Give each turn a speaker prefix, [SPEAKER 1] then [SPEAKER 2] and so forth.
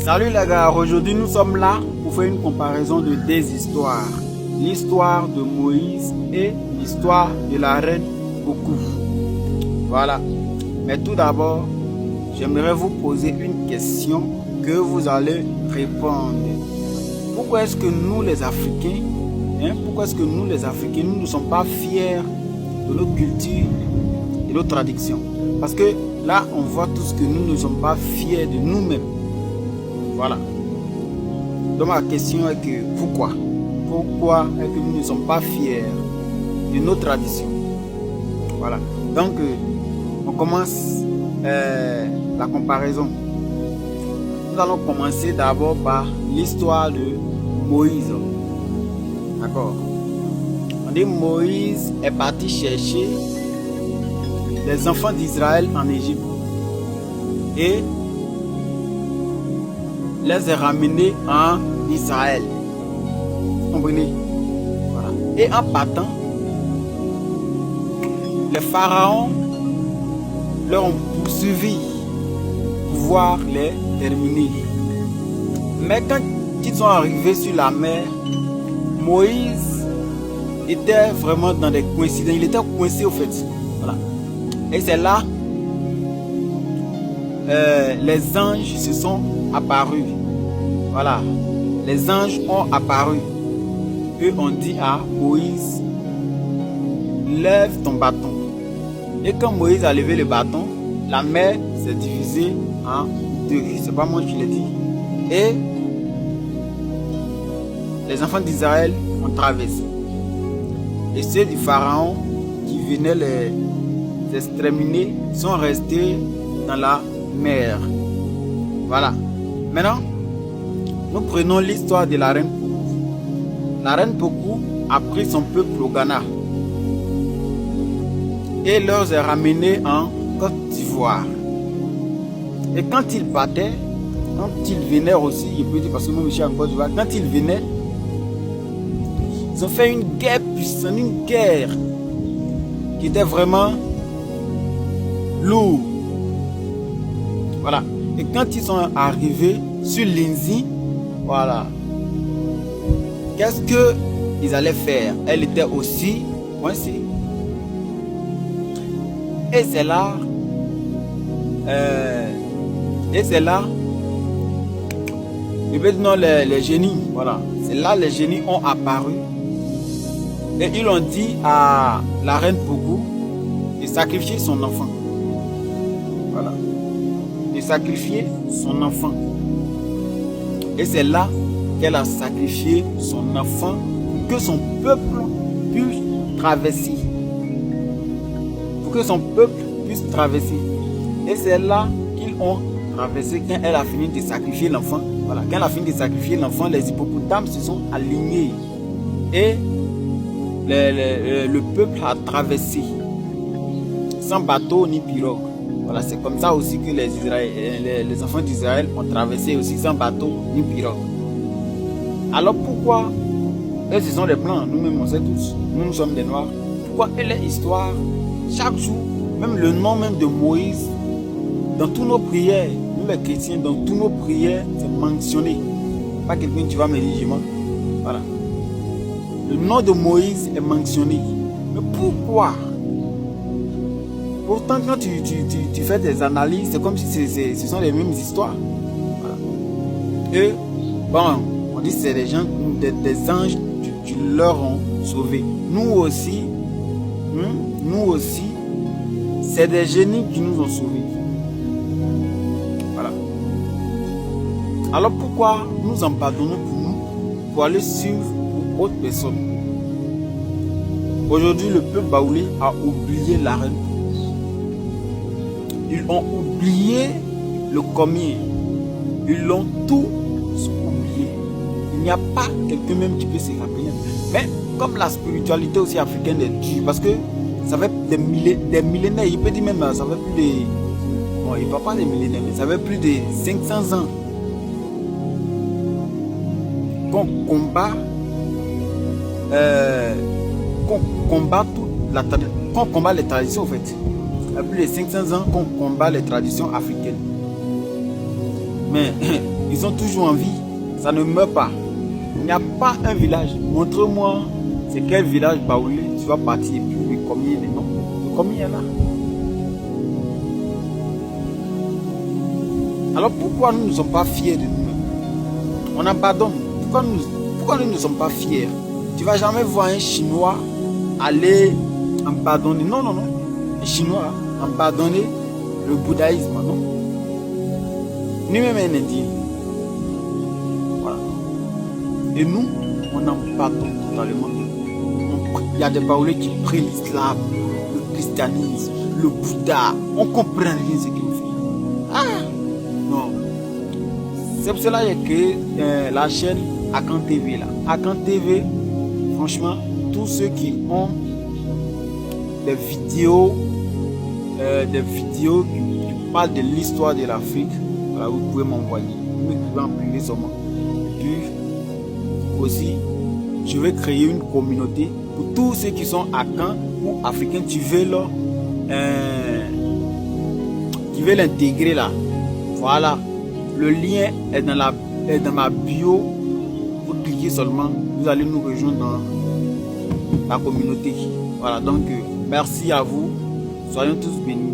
[SPEAKER 1] Salut les gars, aujourd'hui nous sommes là pour faire une comparaison de deux histoires. L'histoire de Moïse et l'histoire de la reine Pokou. Voilà. Mais tout d'abord, j'aimerais vous poser une question que vous allez répondre. Pourquoi est-ce que nous les Africains, nous ne sommes pas fiers de nos cultures et nos traditions? Parce que là, on voit tous que nous ne sommes pas fiers de nous-mêmes. Voilà. Donc ma question est que pourquoi est-ce que nous ne sommes pas fiers de nos traditions? Voilà. Donc on commence la comparaison. Nous allons commencer d'abord par l'histoire de Moïse. D'accord. On dit Moïse est parti chercher les enfants d'Israël en Égypte et les a ramenés en Israël. Vous comprenez? Voilà. Et en partant, les pharaons leur ont poursuivi pour pouvoir les terminer. Mais quand ils sont arrivés sur la mer, Moïse était vraiment dans des coïncidences. Il était coincé au fait. Voilà. Et c'est là les anges se sont apparus. Voilà. Les anges ont apparu. Eux ont dit à Moïse, lève ton bâton. Et quand Moïse a levé le bâton, la mer s'est divisée en deux. C'est pas moi qui l'ai dit. Et les enfants d'Israël ont traversé. Et ceux du pharaon qui venaient les exterminer sont restés dans la mer. Voilà. Maintenant, nous prenons l'histoire de la reine Pokou. La reine Pokou a pris son peuple au Ghana et leur a ramené en Côte d'Ivoire. Et quand ils partaient, quand ils venaient aussi, je peux dire parce que moi je suis en Côte d'Ivoire, quand ils venaient, ils ont fait une guerre puissante, une guerre qui était vraiment lourde. Voilà. Et quand ils sont arrivés sur Lindsay, voilà. Qu'est-ce qu'ils allaient faire? Elle était aussi coincée. Et c'est là, je vais dire non, les génies, voilà. C'est là les génies ont apparu. Et ils ont dit à la reine Pokou de sacrifier son enfant. Voilà. De sacrifier son enfant. Et c'est là qu'elle a sacrifié son enfant pour que son peuple puisse traverser. Pour que son peuple puisse traverser. Et c'est là qu'ils ont traversé quand elle a fini de sacrifier l'enfant. Voilà. Quand elle a fini de sacrifier l'enfant, les hippopotames se sont alignés. Et le peuple a traversé. Sans bateau ni pirogue. Voilà, c'est comme ça aussi que les enfants d'Israël ont traversé aussi sans bateau ni pirogue. Alors pourquoi eux ce sont des blancs, nous-mêmes on sait tous, nous sommes des noirs. Pourquoi elle est histoire, chaque jour, même le nom même de Moïse, dans toutes nos prières, nous les chrétiens, dans toutes nos prières, c'est mentionné. Pas quelqu'un qui va me dire, voilà. Le nom de Moïse est mentionné. Mais pourquoi? Pourtant, quand tu fais des analyses, c'est comme si ce sont les mêmes histoires. Voilà. Et bon, on dit que c'est des gens, des anges qui leur ont sauvé. Nous aussi, c'est des génies qui nous ont sauvés. Voilà. Alors pourquoi nous en pardonnons pour nous, pour aller suivre pour autre personne? Aujourd'hui, le peuple baoulé a oublié la reine. Ils ont oublié le combien. Ils l'ont tout oublié. Il n'y a pas quelqu'un même qui peut se rappeler. Mais comme la spiritualité aussi africaine est dure, parce que ça fait des millénaires, il peut dire même, ça fait plus de... Bon, il ne va pas des millénaires, mais ça fait plus de 500 ans qu'on combat les traditions en fait. Il y a plus de 500 ans qu'on combat les traditions africaines. Mais Ils ont toujours envie. Ça ne meurt pas. Il n'y a pas un village. Montre-moi c'est quel village baoulé. Tu vas partir et puis mais combien de noms. Combien il y en a. Alors pourquoi nous ne sommes pas fiers de nous-mêmes? On abandonne. Pourquoi nous ne sommes pas fiers? Tu ne vas jamais voir un Chinois aller abandonner. Non, non, non. Un Chinois abandonner le bouddhisme, non? Lui-même un Indien. Voilà. Et nous, on abandonne totalement. Il y a des baoulés qui prient l'islam, le christianisme, le Bouddha. On ne comprend rien ce qu'ils font. Ah! Non. C'est pour cela que la chaîne Akan TV là. Akan TV, franchement, tous ceux qui ont des vidéos qui parlent de l'histoire de l'Afrique, voilà, vous pouvez m'envoyer. Vous m'écrivez en privé seulement. Puis aussi, je vais créer une communauté pour tous ceux qui sont Akan ou africains qui veulent l'intégrer là. Voilà. Le lien est dans ma bio. Vous cliquez seulement, vous allez nous rejoindre dans la communauté. Voilà, donc merci à vous. Soyons tous bénis.